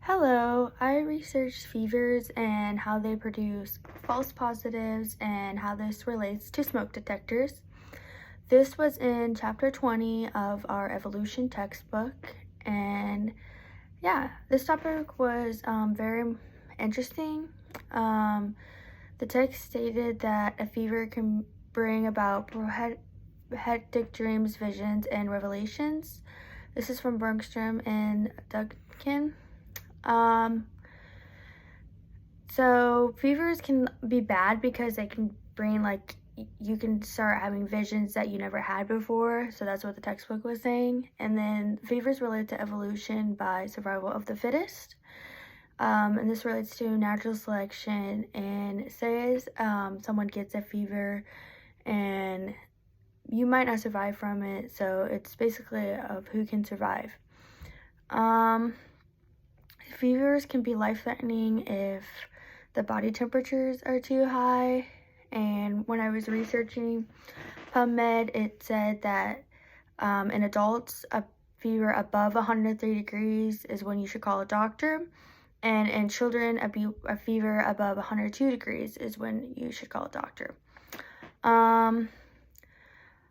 Hello, I researched fevers and how they produce false positives and how this relates to smoke detectors. This was in chapter 20 of our evolution textbook, and yeah, this topic was very interesting. Um, the text stated that a fever can bring about hectic dreams, visions, and revelations. This is from Bergstrom and Duncan. Um, So fevers can be bad because they can bring you can start having visions that you never had before. So that's what the textbook was saying. And then fevers related to evolution by survival of the fittest. And this relates to natural selection. And it says someone gets a fever and you might not survive from it. So it's basically of who can survive. Fevers can be life-threatening if the body temperatures are too high. And when I was researching PubMed, it said that in adults, a fever above 103 degrees is when you should call a doctor. And in children, a fever above 102 degrees is when you should call a doctor.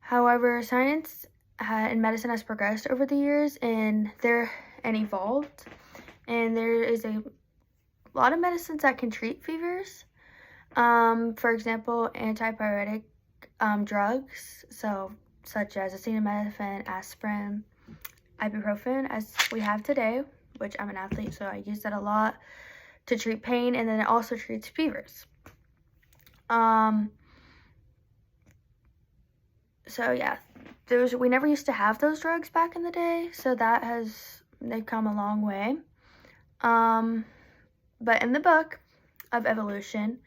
However, science and medicine has progressed over the years and evolved. And there is a lot of medicines that can treat fevers. For example, antipyretic drugs, such as acetaminophen, aspirin, ibuprofen, as we have today, which I'm an athlete, so I use that a lot to treat pain, and then it also treats fevers. So yeah, we never used to have those drugs back in the day, so they've come a long way. But in the book of evolution,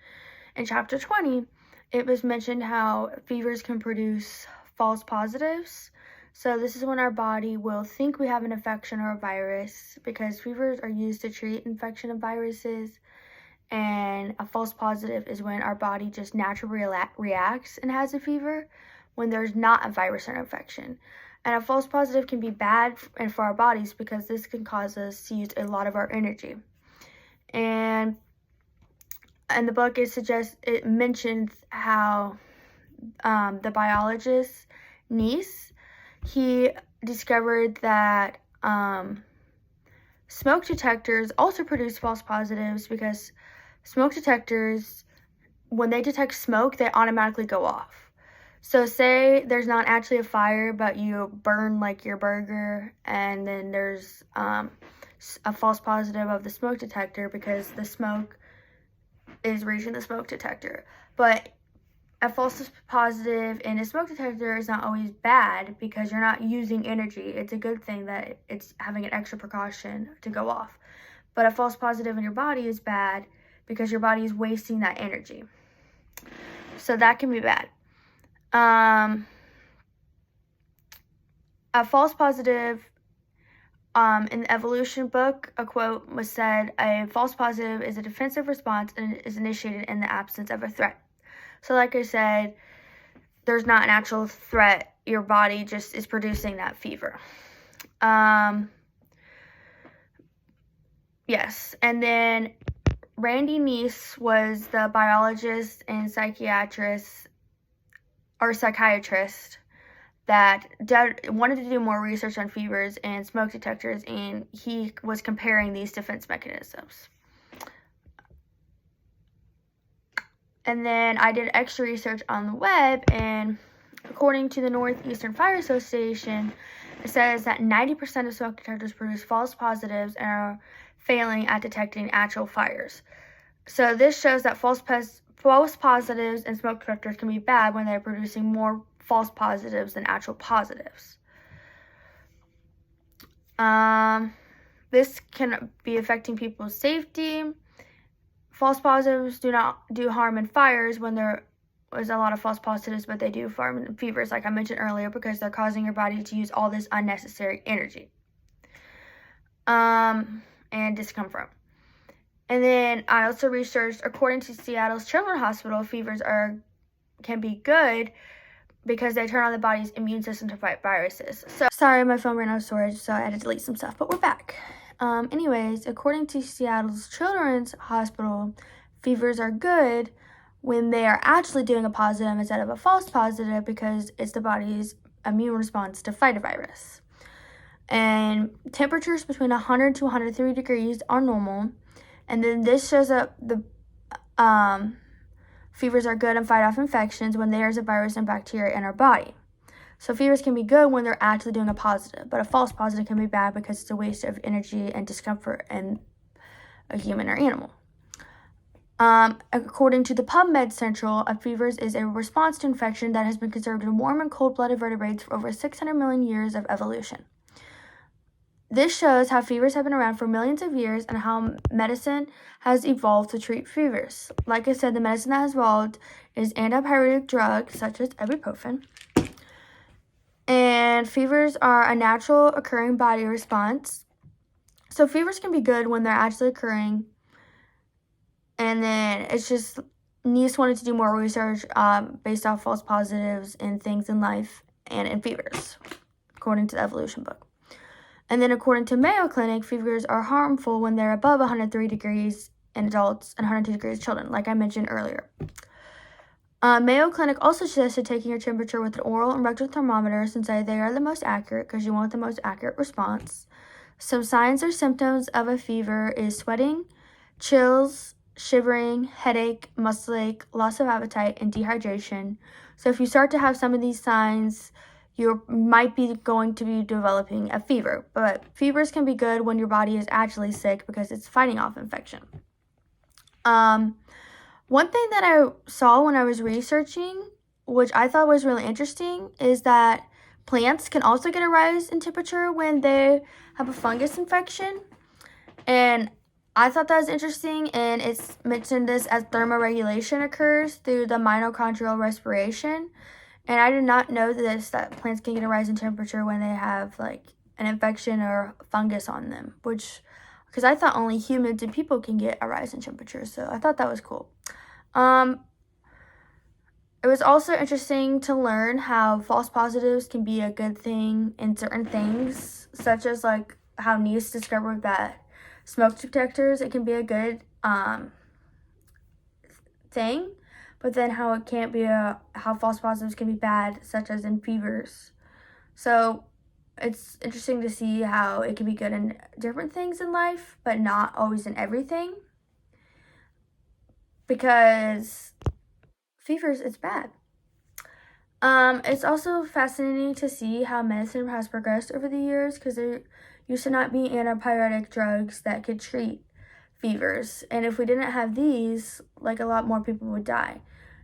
in chapter 20, it was mentioned how fevers can produce false positives. So this is when our body will think we have an infection or a virus, because fevers are used to treat infection of viruses. And a false positive is when our body just naturally reacts and has a fever when there's not a virus or infection. And a false positive can be bad for our bodies because this can cause us to use a lot of our energy. And in the book, it mentions how the biologist Nice, he discovered that smoke detectors also produce false positives, because smoke detectors, when they detect smoke, they automatically go off. So say there's not actually a fire, but you burn like your burger, and then there's a false positive of the smoke detector because the smoke is reaching the smoke detector. But a false positive in a smoke detector is not always bad because you're not using energy. It's a good thing that it's having an extra precaution to go off. But a false positive in your body is bad because your body is wasting that energy. So that can be bad. A false positive, in the evolution book, a quote was said, a false positive is a defensive response and is initiated in the absence of a threat. So like I said, there's not an actual threat. Your body just is producing that fever. Yes, and then Randy Neese was the biologist and psychiatrist that wanted to do more research on fevers and smoke detectors, and he was comparing these defense mechanisms. And then I did extra research on the web, and according to the Northeastern Fire Association, it says that 90% of smoke detectors produce false positives and are failing at detecting actual fires. So this shows that false positives in smoke detectors can be bad when they're producing more false positives than actual positives. This can be affecting people's safety. False positives do not do harm in fires when there is a lot of false positives, but they do harm in fevers, like I mentioned earlier, because they're causing your body to use all this unnecessary energy and discomfort. And then I also researched, according to Seattle's Children's Hospital, fevers can be good because they turn on the body's immune system to fight viruses. So sorry, my phone ran out of storage, so I had to delete some stuff, but we're back. Anyways, according to Seattle's Children's Hospital, fevers are good when they are actually doing a positive instead of a false positive because it's the body's immune response to fight a virus. And temperatures between 100 to 103 degrees are normal. And then this shows up the fevers are good and fight off infections when there is a virus and bacteria in our body. So fevers can be good when they're actually doing a positive, but a false positive can be bad because it's a waste of energy and discomfort in a human or animal. According to the PubMed Central, a fever is a response to infection that has been conserved in warm and cold-blooded vertebrates for over 600 million years of evolution. This shows how fevers have been around for millions of years and how medicine has evolved to treat fevers. Like I said, the medicine that has evolved is antipyretic drugs such as ibuprofen. And fevers are a natural occurring body response. So fevers can be good when they're actually occurring. And then it's just NIST wanted to do more research based off false positives in things in life and in fevers, according to the evolution book. And then according to Mayo Clinic, fevers are harmful when they're above 103 degrees in adults and 102 degrees in children, like I mentioned earlier. Mayo Clinic also suggested taking your temperature with an oral and rectal thermometer since they are the most accurate because you want the most accurate response. Some signs or symptoms of a fever is sweating, chills, shivering, headache, muscle ache, loss of appetite, and dehydration. So if you start to have some of these signs, you might be going to be developing a fever. But fevers can be good when your body is actually sick because it's fighting off infection. One thing that I saw when I was researching, which I thought was really interesting, is that plants can also get a rise in temperature when they have a fungus infection. And I thought that was interesting, and it's mentioned this as thermoregulation occurs through the mitochondrial respiration. And I did not know this, that plants can get a rise in temperature when they have like an infection or fungus on them, because I thought only humans and people can get a rise in temperature, so I thought that was cool. It was also interesting to learn how false positives can be a good thing in certain things, such as like how NIST discovered that smoke detectors, it can be a good thing, but then how it can't be how false positives can be bad, such as in fevers. So it's interesting to see how it can be good in different things in life, but not always in everything. Because fevers, it's bad. It's also fascinating to see how medicine has progressed over the years because there used to not be antipyretic drugs that could treat fevers. And if we didn't have these, like a lot more people would die.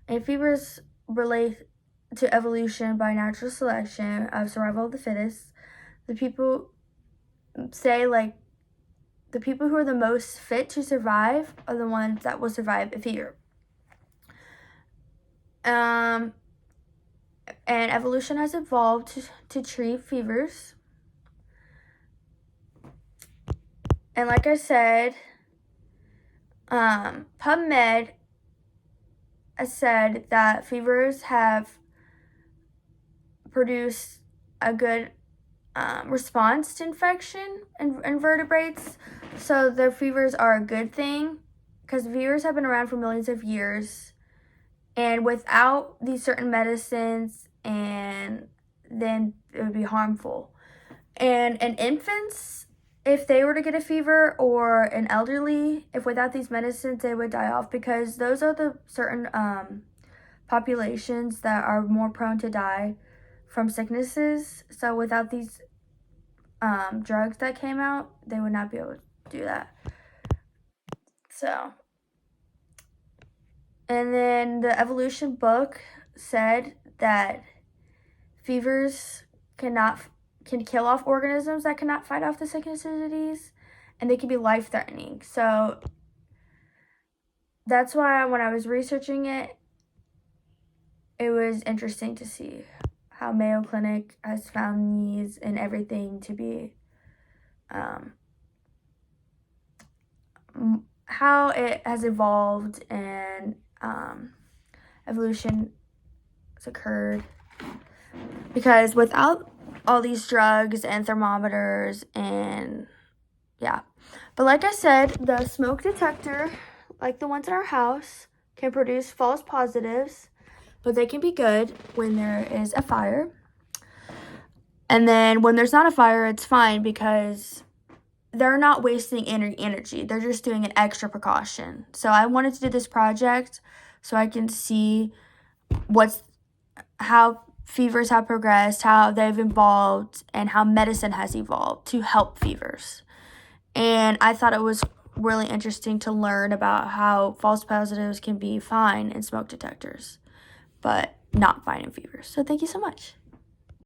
And fevers relate to evolution by natural selection of survival of the fittest. The people say like the people who are the most fit to survive are the ones that will survive a fever. And evolution has evolved to treat fevers. And like I said, PubMed has said that fevers have produced a good response to infection in vertebrates. So their fevers are a good thing because fevers have been around for millions of years. And without these certain medicines, and then it would be harmful. And in infants, if they were to get a fever, or an elderly, if without these medicines, they would die off because those are the certain populations that are more prone to die from sicknesses. So without these drugs that came out, they would not be able to do that. So, and then the evolution book said that fevers can kill off organisms that cannot fight off the sickness or disease, and they can be life-threatening. So that's why when I was researching it, it was interesting to see how Mayo Clinic has found these and everything to be how it has evolved and evolution has occurred. Because without all these drugs and thermometers and But like I said, the smoke detector, like the ones in our house, can produce false positives, but they can be good when there is a fire. And then when there's not a fire, it's fine because they're not wasting energy. They're just doing an extra precaution. So I wanted to do this project so I can see how fevers have progressed, how they've evolved, and how medicine has evolved to help fevers. And I thought it was really interesting to learn about how false positives can be fine in smoke detectors, but not fine in fevers. So thank you so much.